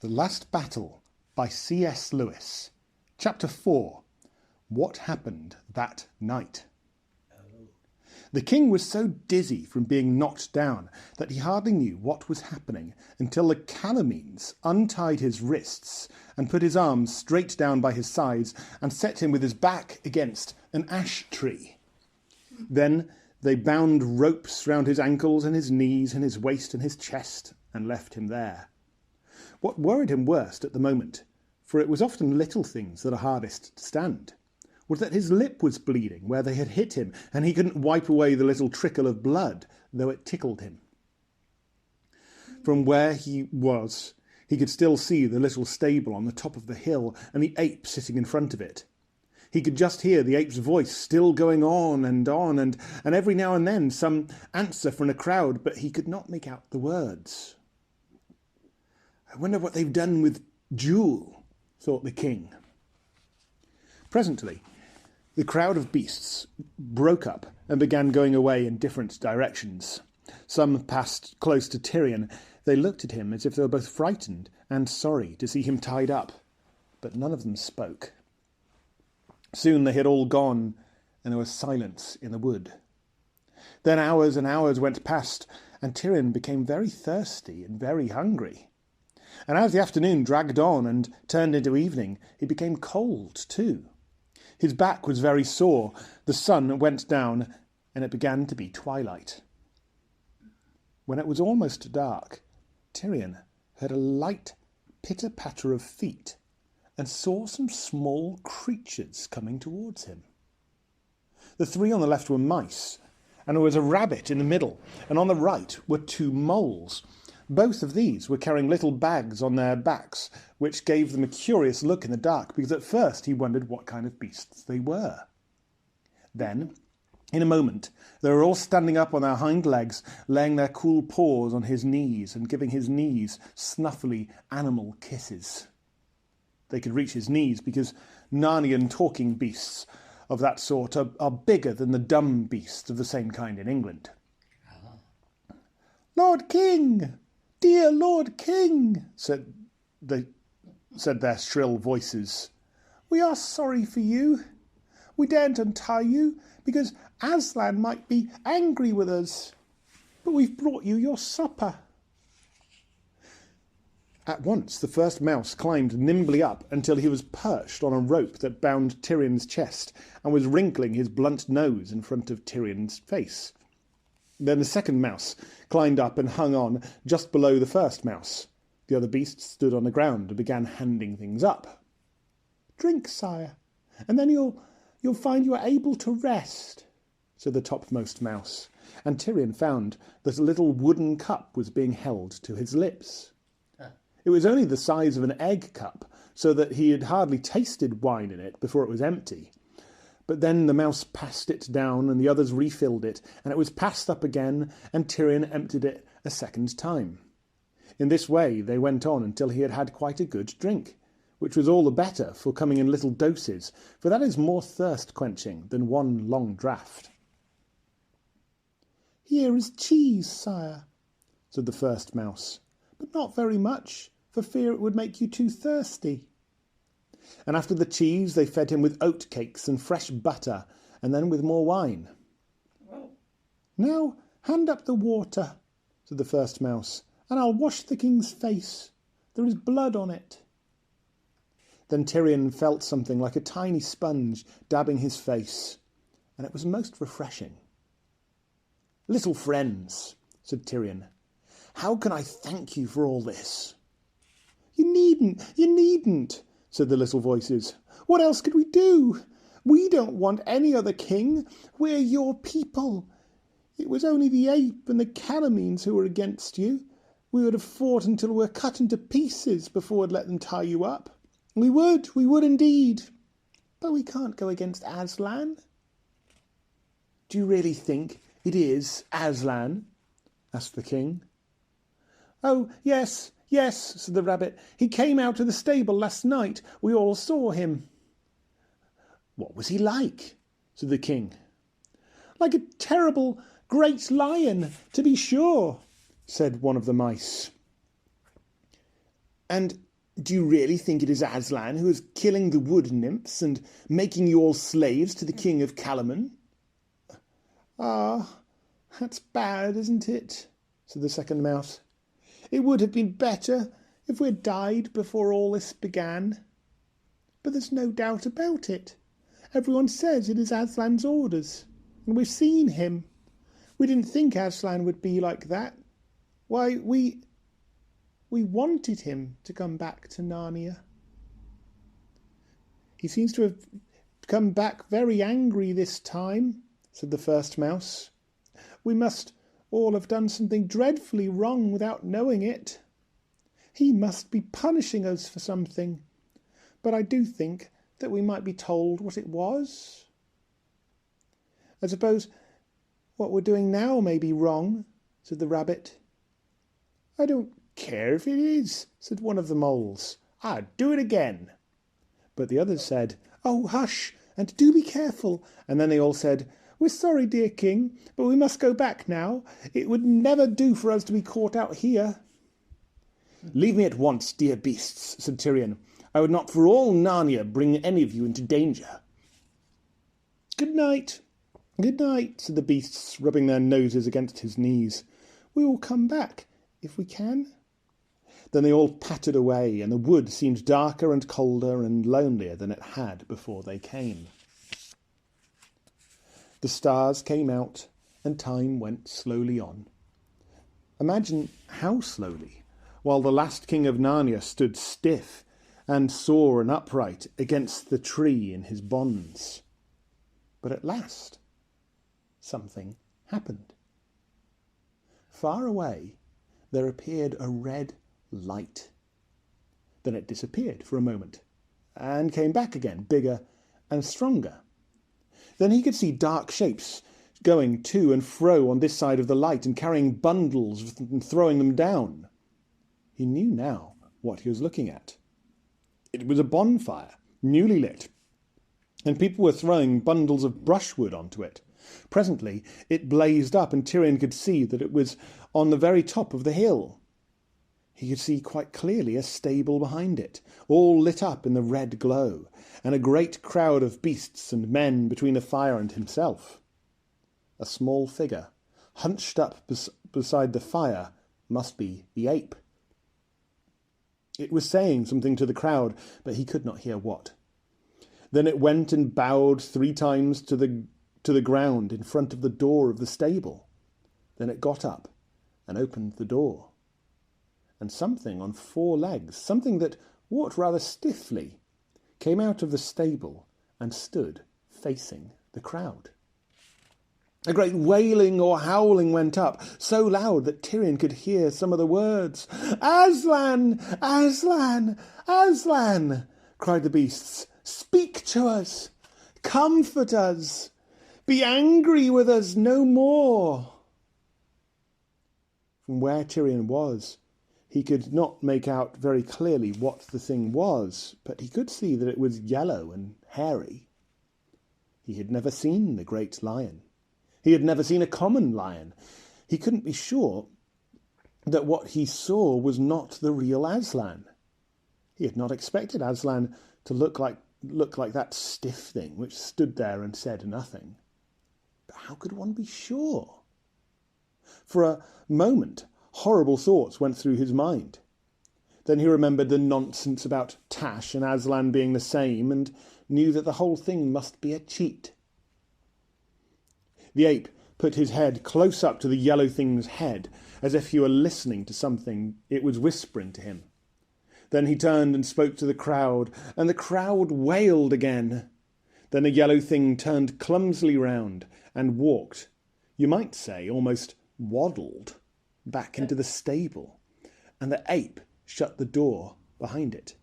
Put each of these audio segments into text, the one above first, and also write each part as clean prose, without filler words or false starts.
The Last Battle by C.S. Lewis. Chapter 4. What Happened That Night. The king was so dizzy from being knocked down that he hardly knew what was happening until the Calormenes untied his wrists and put his arms straight down by his sides and set him with his back against an ash tree. Then they bound ropes round his ankles and his knees and his waist and his chest and left him there. What worried him worst at the moment, for it was often little things that are hardest to stand, was that his lip was bleeding where they had hit him, and he couldn't wipe away the little trickle of blood, though it tickled him. From where he was, he could still see the little stable on the top of the hill and the ape sitting in front of it. He could just hear the ape's voice still going on, and every now and then some answer from a crowd, but he could not make out the words. "I wonder what they've done with Jewel," thought the king. Presently, the crowd of beasts broke up and began going away in different directions. Some passed close to Tyrion. They looked at him as if they were both frightened and sorry to see him tied up, but none of them spoke. Soon they had all gone, and there was silence in the wood. Then hours and hours went past, and Tyrion became very thirsty and very hungry. And as the afternoon dragged on and turned into evening, he became cold too. His back was very sore, the sun went down, and it began to be twilight. When it was almost dark, Tyrion heard a light pitter-patter of feet and saw some small creatures coming towards him. The three on the left were mice, and there was a rabbit in the middle, and on the right were two moles. Both of these were carrying little bags on their backs, which gave them a curious look in the dark, because at first he wondered what kind of beasts they were. Then, in a moment, they were all standing up on their hind legs, laying their cool paws on his knees and giving his knees snuffly animal kisses. They could reach his knees because Narnian talking beasts of that sort are bigger than the dumb beasts of the same kind in England. "Lord King! Dear Lord King," said their shrill voices, "we are sorry for you. We daren't untie you because Aslan might be angry with us, but we've brought you your supper." At once the first mouse climbed nimbly up until he was perched on a rope that bound Tyrion's chest and was wrinkling his blunt nose in front of Tyrion's face. Then the second mouse climbed up and hung on just below the first mouse. The other beasts stood on the ground and began handing things up. "Drink, sire, and then you'll find you are able to rest," said the topmost mouse, and Tyrion found that a little wooden cup was being held to his lips. It was only the size of an egg cup, so that he had hardly tasted wine in it before it was empty. But then the mouse passed it down, and the others refilled it, and it was passed up again, and Tyrion emptied it a second time. In this way they went on until he had had quite a good drink, which was all the better for coming in little doses, for that is more thirst-quenching than one long draught. "Here is cheese, sire," said the first mouse, "but not very much, for fear it would make you too thirsty." And after the cheese they fed him with oat cakes and fresh butter, and then with more wine. "Now hand up the water," said the first mouse, "and I'll wash the king's face. There is blood on it." Then Tyrion felt something like a tiny sponge dabbing his face, and it was most refreshing. "Little friends," said Tyrion, "how can I thank you for all this?" You needn't," said the little voices. "What else could we do? We don't want any other king. We're your people. It was only the ape and the Calormenes who were against you. We would have fought until we were cut into pieces before we'd let them tie you up. We would indeed. But we can't go against Aslan." "Do you really think it is Aslan?" asked the king. "Oh, yes, said the rabbit. "He came out of the stable last night. We all saw him." "What was he like?" said the king. "Like a terrible great lion, to be sure," said one of the mice. "And Do you really think it is Aslan who is killing the wood nymphs and making you all slaves to the king of Calaman? Ah, that's bad, isn't it? Said the second mouse. It would have been better if we had died before all this began. But there's no doubt about it. Everyone says it is Aslan's orders, and we've seen him. We didn't think Aslan would be like that. Why, we wanted him to come back to Narnia. He seems to have come back very angry this time, said the first mouse. We must all have done something dreadfully wrong without knowing it. He must be punishing us for something, but I do think that we might be told what it was. I suppose what we're doing now may be wrong, said the rabbit. I don't care if it is, said one of the moles. I'd do it again. But the others said, Oh, hush, and do be careful. And then they all said, We're sorry, dear king, but we must go back now. It would never do for us to be caught out here. Leave me at once, dear beasts, said Tirian. I would not for all Narnia bring any of you into danger. Good night, said the beasts, rubbing their noses against his knees. We will come back, if we can. Then they all pattered away, and the wood seemed darker and colder and lonelier than it had before they came. The stars came out, and time went slowly on. Imagine how slowly, while the last king of Narnia stood stiff and sore and upright against the tree in his bonds. But at last, something happened. Far away, there appeared a red light. Then it disappeared for a moment, and came back again, bigger and stronger. Then he could see dark shapes going to and fro on this side of the light and carrying bundles and throwing them down. He knew now what he was looking at. It was a bonfire, newly lit, and people were throwing bundles of brushwood onto it. Presently it blazed up, and Tirian could see that it was on the very top of the hill. He could see quite clearly a stable behind it, all lit up in the red glow, and a great crowd of beasts and men between the fire and himself. A small figure, hunched up beside the fire, must be the ape. It was saying something to the crowd, but he could not hear what. Then it went and bowed 3 times to the ground in front of the door of the stable. Then it got up and opened the door. And something on 4 legs, something that walked rather stiffly, came out of the stable and stood facing the crowd. A great wailing or howling went up, so loud that Tirian could hear some of the words. "Aslan! Aslan! Aslan!" cried the beasts. "Speak to us! Comfort us! Be angry with us no more!" From where Tirian was, he could not make out very clearly what the thing was, but he could see that it was yellow and hairy. He had never seen the great lion. He had never seen a common lion. He couldn't be sure that what he saw was not the real Aslan. He had not expected Aslan to look like that stiff thing which stood there and said nothing. But how could one be sure? For a moment, horrible thoughts went through his mind. Then he remembered the nonsense about Tash and Aslan being the same, and knew that the whole thing must be a cheat. The ape put his head close up to the yellow thing's head, as if he were listening to something it was whispering to him. Then he turned and spoke to the crowd, and the crowd wailed again. Then the yellow thing turned clumsily round and walked, you might say almost waddled, back into the stable, and the ape shut the door behind it.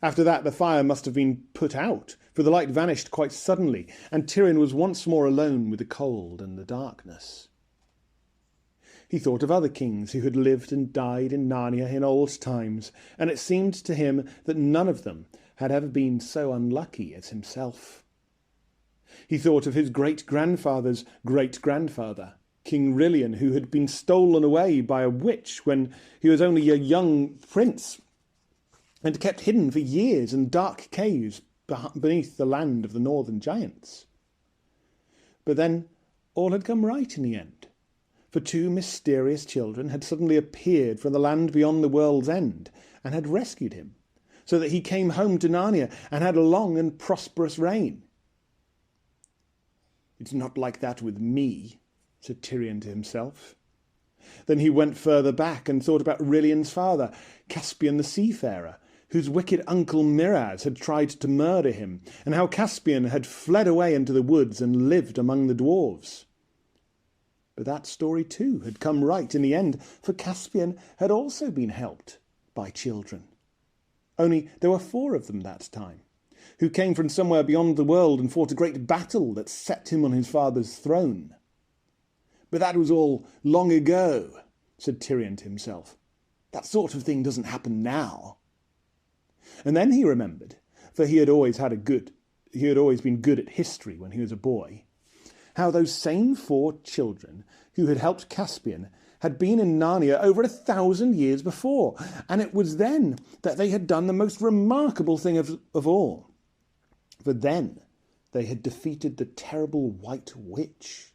After that the fire must have been put out, for the light vanished quite suddenly, and Tirian was once more alone with the cold and the darkness. He thought of other kings who had lived and died in Narnia in old times, and it seemed to him that none of them had ever been so unlucky as himself. He thought of his great-grandfather's great-grandfather, King Rilian, who had been stolen away by a witch when he was only a young prince, and kept hidden for years in dark caves beneath the land of the northern giants. But then all had come right in the end, for two mysterious children had suddenly appeared from the land beyond the world's end and had rescued him, so that he came home to Narnia and had a long and prosperous reign. "It's not like that with me," said Tirian to himself. Then he went further back and thought about Rilian's father, Caspian the Seafarer, whose wicked uncle Miraz had tried to murder him, and how Caspian had fled away into the woods and lived among the dwarves. But that story too had come right in the end, for Caspian had also been helped by children. Only there were 4 of them that time, who came from somewhere beyond the world and fought a great battle that set him on his father's throne. "But that was all long ago," said Tirian to himself. "That sort of thing doesn't happen now." And then he remembered, for he had always been good at history when he was a boy, how those same 4 children who had helped Caspian had been in Narnia over 1,000 years before, and it was then that they had done the most remarkable thing of all. For then they had defeated the terrible White Witch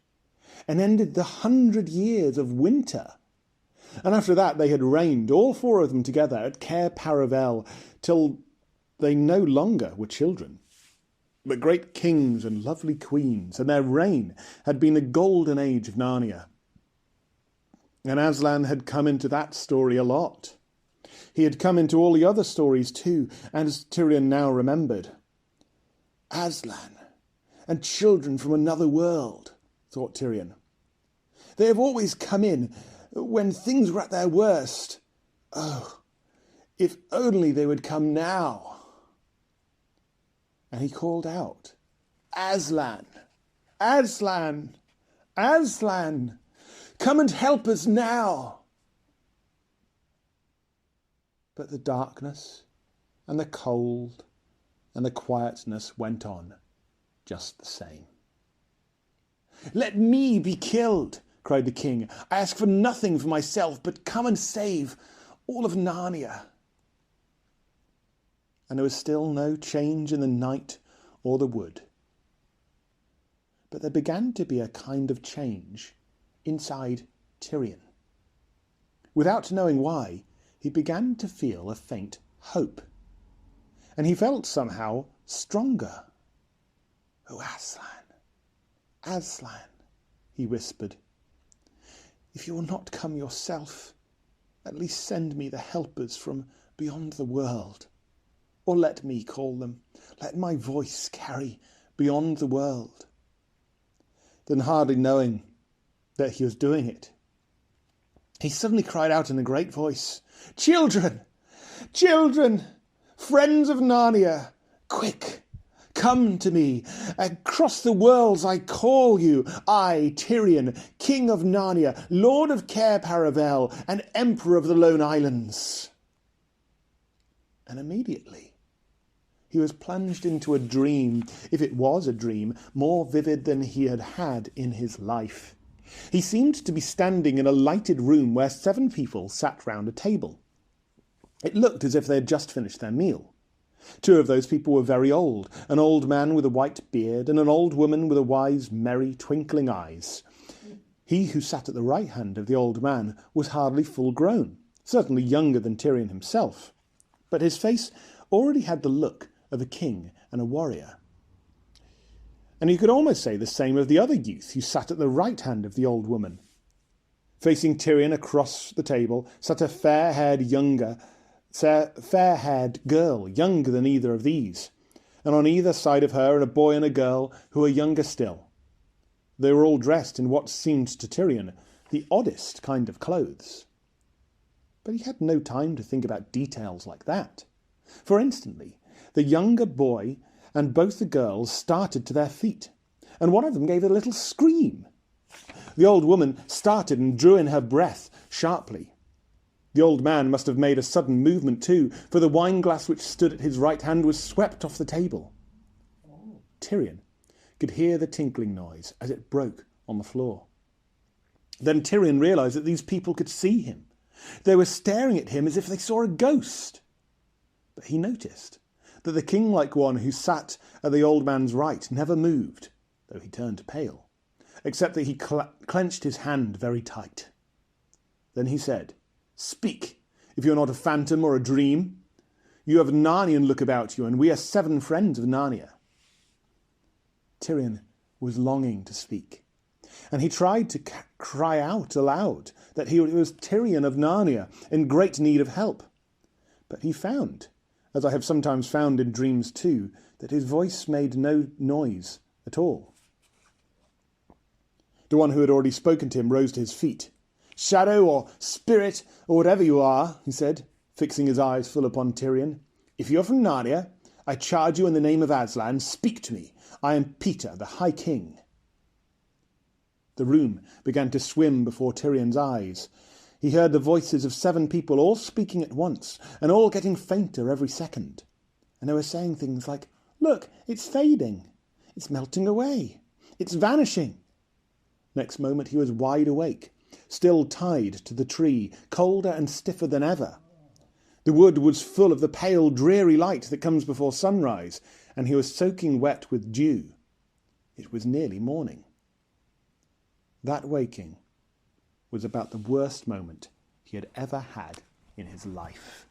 and ended the 100 years of winter. And after that they had reigned, all 4 of them together, at Cair Paravel, till they no longer were children, but great kings and lovely queens, and their reign had been the golden age of Narnia. And Aslan had come into that story a lot. He had come into all the other stories too, as Tirian now remembered. "Aslan, and children from another world," thought Tirian. "They have always come in when things were at their worst. Oh, if only they would come now." And he called out, "Aslan! Aslan! Aslan! Come and help us now!" But the darkness and the cold and the quietness went on just the same. "Let me be killed," cried the king. "I ask for nothing for myself, but come and save all of Narnia." And there was still no change in the night or the wood. But there began to be a kind of change inside Tirian. Without knowing why, he began to feel a faint hope. And he felt somehow stronger. "Oh, Aslan, Aslan," he whispered. "If you will not come yourself, at least send me the helpers from beyond the world. Or let me call them. Let my voice carry beyond the world." Then, hardly knowing that he was doing it, he suddenly cried out in a great voice, "Children! Children! Friends of Narnia! Quick! Come to me! Across the worlds I call you! I, Tirian, King of Narnia, Lord of Cair Paravel, and Emperor of the Lone Islands." And immediately he was plunged into a dream, if it was a dream, more vivid than he had had in his life. He seemed to be standing in a lighted room where 7 people sat round a table. It looked as if they had just finished their meal. 2 of those people were very old, an old man with a white beard and an old woman with a wise, merry, twinkling eyes. He who sat at the right hand of the old man was hardly full grown, certainly younger than Tirian himself, but his face already had the look of a king and a warrior. And you could almost say the same of the other youth who sat at the right hand of the old woman. Facing Tirian across the table sat a fair-haired girl, younger than either of these, and on either side of her a boy and a girl who were younger still. They were all dressed in what seemed to Tirian the oddest kind of clothes. But he had no time to think about details like that, for instantly the younger boy and both the girls started to their feet, and one of them gave a little scream. The old woman started and drew in her breath sharply. The old man must have made a sudden movement too, for the wine glass which stood at his right hand was swept off the table. Tirian could hear the tinkling noise as it broke on the floor. Then Tirian realised that these people could see him. They were staring at him as if they saw a ghost. But he noticed that the king-like one who sat at the old man's right never moved, though he turned pale, except that he clenched his hand very tight. Then he said, "Speak, if you are not a phantom or a dream. You have a Narnian look about you, and we are 7 friends of Narnia." Tirion was longing to speak, and he tried to cry out aloud that he was Tirion of Narnia, in great need of help. But he found, as I have sometimes found in dreams too, that his voice made no noise at all. The one who had already spoken to him rose to his feet. "Shadow or spirit or whatever you are," he said, fixing his eyes full upon Tirion, "if you are from Narnia, I charge you in the name of Aslan, speak to me. I am Peter, the High King." The room began to swim before Tyrion's eyes. He heard the voices of 7 people all speaking at once, and all getting fainter every second. And they were saying things like, "Look, it's fading. It's melting away. It's vanishing." Next moment he was wide awake, still tied to the tree, colder and stiffer than ever. The wood was full of the pale, dreary light that comes before sunrise, and he was soaking wet with dew. It was nearly morning. That waking was about the worst moment he had ever had in his life.